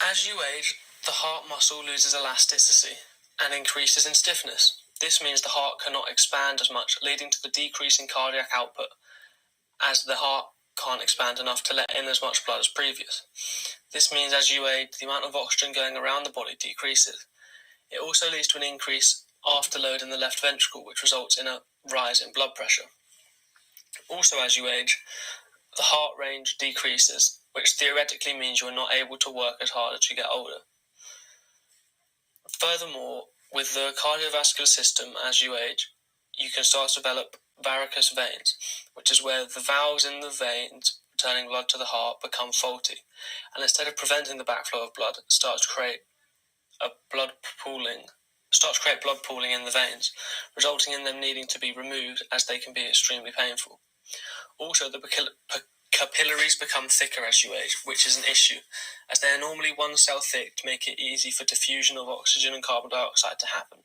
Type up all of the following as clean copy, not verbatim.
As you age, the heart muscle loses elasticity and increases in stiffness. This means the heart cannot expand as much, leading to the decrease in cardiac output, as the heart can't expand enough to let in as much blood as previous. This means as you age, the amount of oxygen going around the body decreases. It also leads to an increase afterload in the left ventricle, which results in a rise in blood pressure. Also, as you age, the heart range decreases, which theoretically means you're not able to work as hard as you get older. Furthermore, with the cardiovascular system, as you age, you can start to develop varicose veins, which is where the valves in the veins returning blood to the heart become faulty, and instead of preventing the backflow of blood, starts to create blood pooling in the veins, resulting in them needing to be removed, as they can be extremely painful. Also, the capillaries become thicker as you age, which is an issue, as they are normally one cell thick to make it easy for diffusion of oxygen and carbon dioxide to happen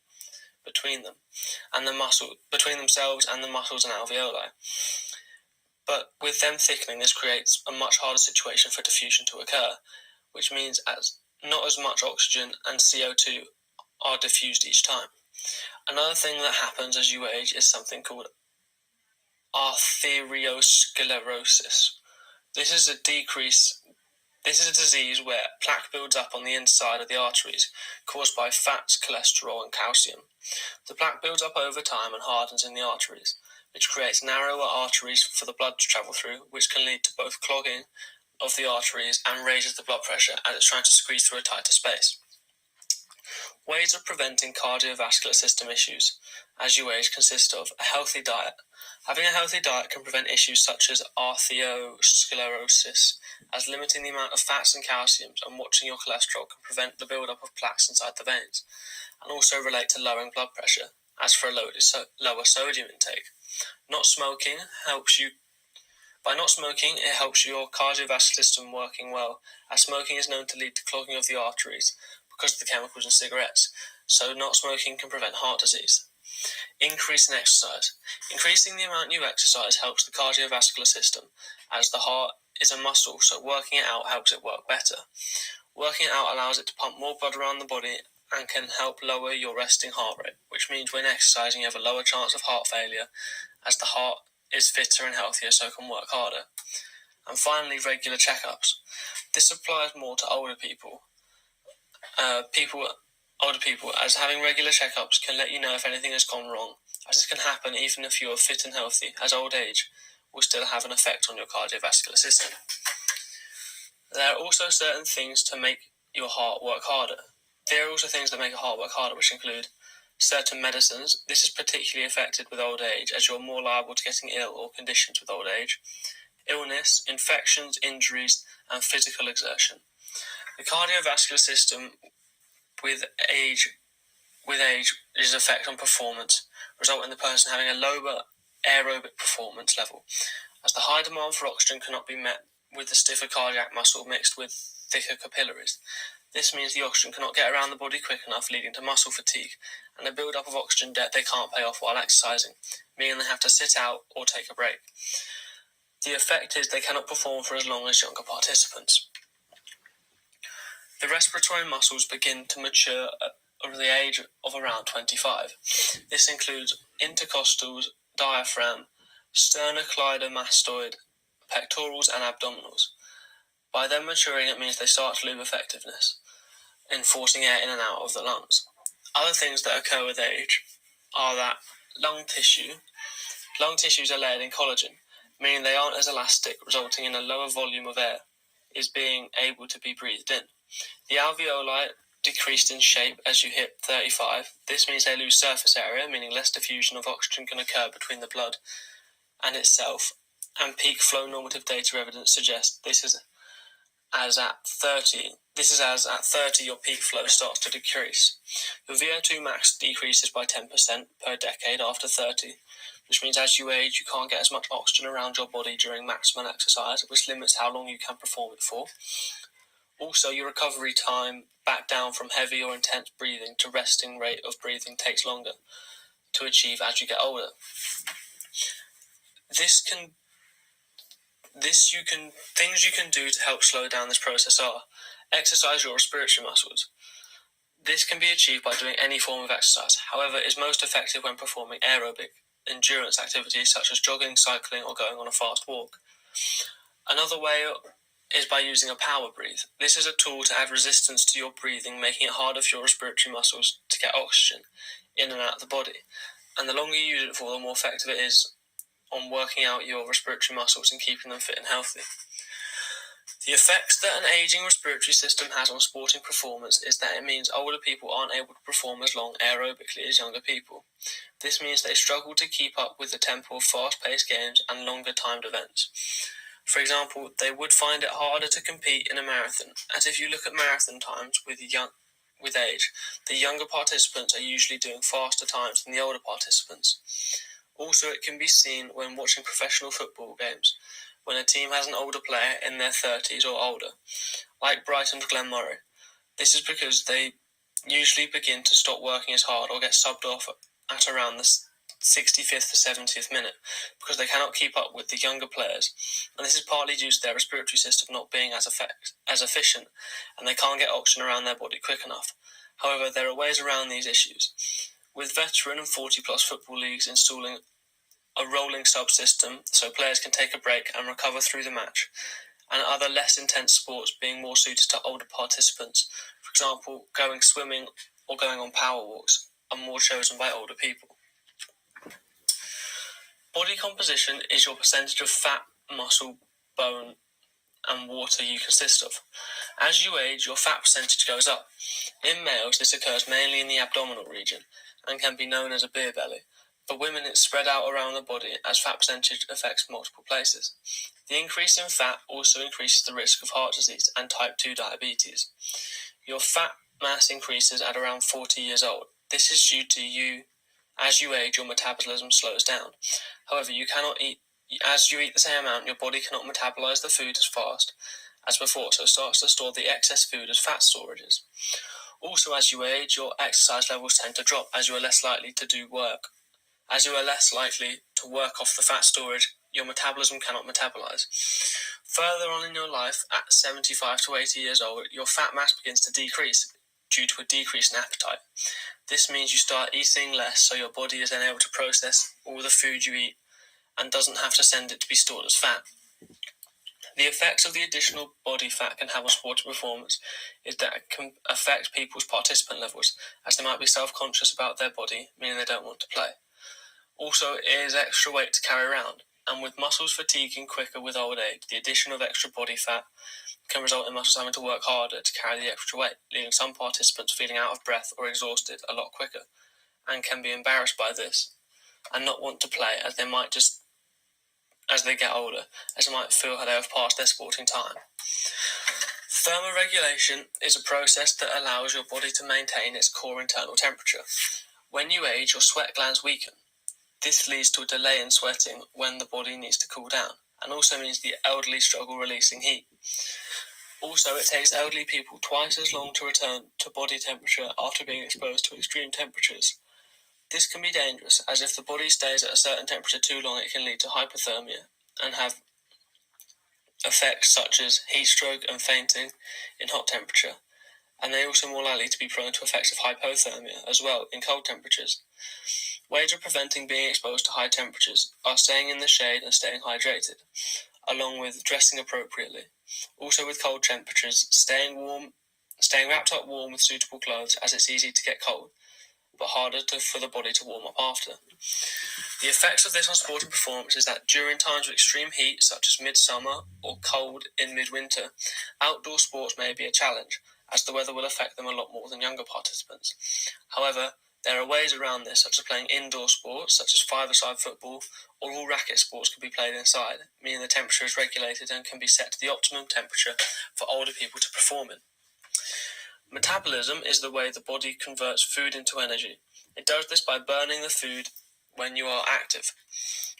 between themselves and the muscles and alveoli. But with them thickening, this creates a much harder situation for diffusion to occur, which means not as much oxygen and CO2 are diffused each time. Another thing that happens as you age is something called arteriosclerosis. This is a disease where plaque builds up on the inside of the arteries, caused by fats, cholesterol, and calcium. The plaque builds up over time and hardens in the arteries, which creates narrower arteries for the blood to travel through, which can lead to both clogging of the arteries and raises the blood pressure as it's trying to squeeze through a tighter space. Ways of preventing cardiovascular system issues as you age consist of a healthy diet. Having a healthy diet can prevent issues such as arteriosclerosis, as limiting the amount of fats and calciums and watching your cholesterol can prevent the build-up of plaques inside the veins, and also relate to lowering blood pressure, as for a lower sodium intake. By not smoking, it helps your cardiovascular system working well, as smoking is known to lead to clogging of the arteries because of the chemicals in cigarettes, so not smoking can prevent heart disease. Increase in exercise. Increasing the amount you exercise helps the cardiovascular system, as the heart is a muscle, so working it out helps it work better. Working it out allows it to pump more blood around the body and can help lower your resting heart rate, which means when exercising you have a lower chance of heart failure, as the heart is fitter and healthier, so it can work harder. And finally, regular checkups. This applies more to older people, as having regular checkups can let you know if anything has gone wrong, as this can happen even if you are fit and healthy, as old age will still have an effect on your cardiovascular system. There are also certain things to make your heart work harder. There are also things that make your heart work harder, which include certain medicines. This is particularly affected with old age, as you're more liable to getting ill or conditions with old age. Illness, infections, injuries, and physical exertion. The cardiovascular system with age is effect on performance, resulting in the person having a lower aerobic performance level, as the high demand for oxygen cannot be met with the stiffer cardiac muscle mixed with thicker capillaries. This means the oxygen cannot get around the body quick enough, leading to muscle fatigue and a build-up of oxygen debt they can't pay off while exercising, meaning they have to sit out or take a break. The effect is they cannot perform for as long as younger participants. The respiratory muscles begin to mature at the age of around 25. This includes intercostals, diaphragm, sternocleidomastoid, pectorals, and abdominals. By them maturing, it means they start to lose effectiveness in forcing air in and out of the lungs. Other things that occur with age are that lung tissues are layered in collagen, meaning they aren't as elastic, resulting in a lower volume of air is being able to be breathed in. The alveoli decreased in shape as you hit 35. This means they lose surface area, meaning less diffusion of oxygen can occur between the blood and itself, and peak flow normative data evidence suggests this is as at 30 your peak flow starts to decrease. Your VO2 max decreases by 10% per decade after 30, which means as you age you can't get as much oxygen around your body during maximum exercise, which limits how long you can perform it for. Also, your recovery time back down from heavy or intense breathing to resting rate of breathing takes longer to achieve as you get older. Things you can do to help slow down this process are Exercise your respiratory muscles. This can be achieved by doing any form of exercise. However, it is most effective when performing aerobic endurance activities such as jogging, cycling, or going on a fast walk. Another way is by using a power breathe. This is a tool to add resistance to your breathing, making it harder for your respiratory muscles to get oxygen in and out of the body. And the longer you use it for, the more effective it is on working out your respiratory muscles and keeping them fit and healthy. The effects that an aging respiratory system has on sporting performance is that it means older people aren't able to perform as long aerobically as younger people. This means they struggle to keep up with the tempo of fast-paced games and longer-timed events. For example, they would find it harder to compete in a marathon, as if you look at marathon times with age, the younger participants are usually doing faster times than the older participants. Also, it can be seen when watching professional football games, when a team has an older player in their 30s or older, like Brighton's Glenn Murray. This is because they usually begin to stop working as hard or get subbed off at around the 65th to 70th minute because they cannot keep up with the younger players, and this is partly due to their respiratory system not being as efficient, and they can't get oxygen around their body quick enough. However, there are ways around these issues, with veteran and 40-plus football leagues installing a rolling sub-system so players can take a break and recover through the match, and other less intense sports being more suited to older participants. For example, going swimming or going on power walks are more chosen by older people. Body composition is your percentage of fat, muscle, bone, and water you consist of. As you age, your fat percentage goes up. In males, this occurs mainly in the abdominal region and can be known as a beer belly. For women, it's spread out around the body as fat percentage affects multiple places. The increase in fat also increases the risk of heart disease and type 2 diabetes. Your fat mass increases at around 40 years old. This is due to as you age, your metabolism slows down. However, as you eat the same amount, your body cannot metabolize the food as fast as before, so it starts to store the excess food as fat storages. Also, as you age, your exercise levels tend to drop as you are less likely to do work. As you are less likely to work off the fat storage, your metabolism cannot metabolize. Further on in your life, at 75 to 80 years old, your fat mass begins to decrease due to a decrease in appetite. This means you start eating less, so your body is then able to process all the food you eat and doesn't have to send it to be stored as fat. The effects of the additional body fat can have on sporting performance is that it can affect people's participant levels, as they might be self-conscious about their body, meaning they don't want to play. Also, it is extra weight to carry around, and with muscles fatiguing quicker with old age, the addition of extra body fat can result in muscles having to work harder to carry the extra weight, leaving some participants feeling out of breath or exhausted a lot quicker, and can be embarrassed by this and not want to play as they get older, as they might feel they have passed their sporting time. Thermoregulation is a process that allows your body to maintain its core internal temperature. When you age, your sweat glands weaken. This leads to a delay in sweating when the body needs to cool down, and also means the elderly struggle releasing heat. Also, it takes elderly people twice as long to return to body temperature after being exposed to extreme temperatures. This can be dangerous, as if the body stays at a certain temperature too long, it can lead to hypothermia and have effects such as heat stroke and fainting in hot temperature, and they are also more likely to be prone to effects of hypothermia as well in cold temperatures. Ways of preventing being exposed to high temperatures are staying in the shade and staying hydrated, along with dressing appropriately. Also with cold temperatures, staying wrapped up warm with suitable clothes, as it's easy to get cold, but harder for the body to warm up after. The effects of this on sporting performance is that during times of extreme heat, such as midsummer or cold in midwinter, outdoor sports may be a challenge, as the weather will affect them a lot more than younger participants. However, there are ways around this, such as playing indoor sports, such as five-a-side football, or all racket sports can be played inside, meaning the temperature is regulated and can be set to the optimum temperature for older people to perform in. Metabolism is the way the body converts food into energy. It does this by burning the food when you are active.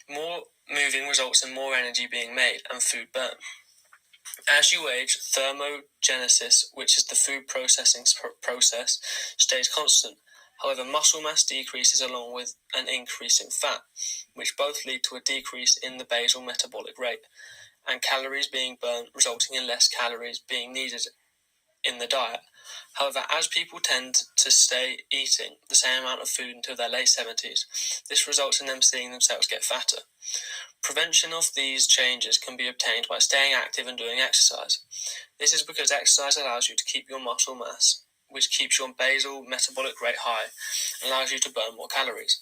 More moving results in more energy being made and food burned. As you age, thermogenesis, which is the food processing process, stays constant. However, muscle mass decreases along with an increase in fat, which both lead to a decrease in the basal metabolic rate, and calories being burned, resulting in less calories being needed in the diet. However, as people tend to stay eating the same amount of food until their late 70s, this results in them seeing themselves get fatter. Prevention of these changes can be obtained by staying active and doing exercise. This is because exercise allows you to keep your muscle mass, which keeps your basal metabolic rate high and allows you to burn more calories.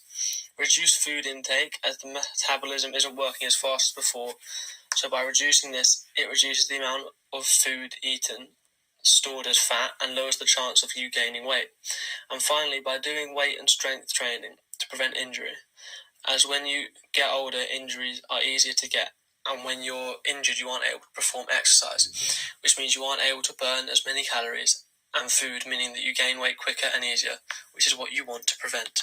Reduce food intake as the metabolism isn't working as fast as before, so by reducing this, it reduces the amount of food eaten stored as fat and lowers the chance of you gaining weight. And finally, by doing weight and strength training to prevent injury, as when you get older, injuries are easier to get, and when you're injured, you aren't able to perform exercise, which means you aren't able to burn as many calories and food, meaning that you gain weight quicker and easier, which is what you want to prevent.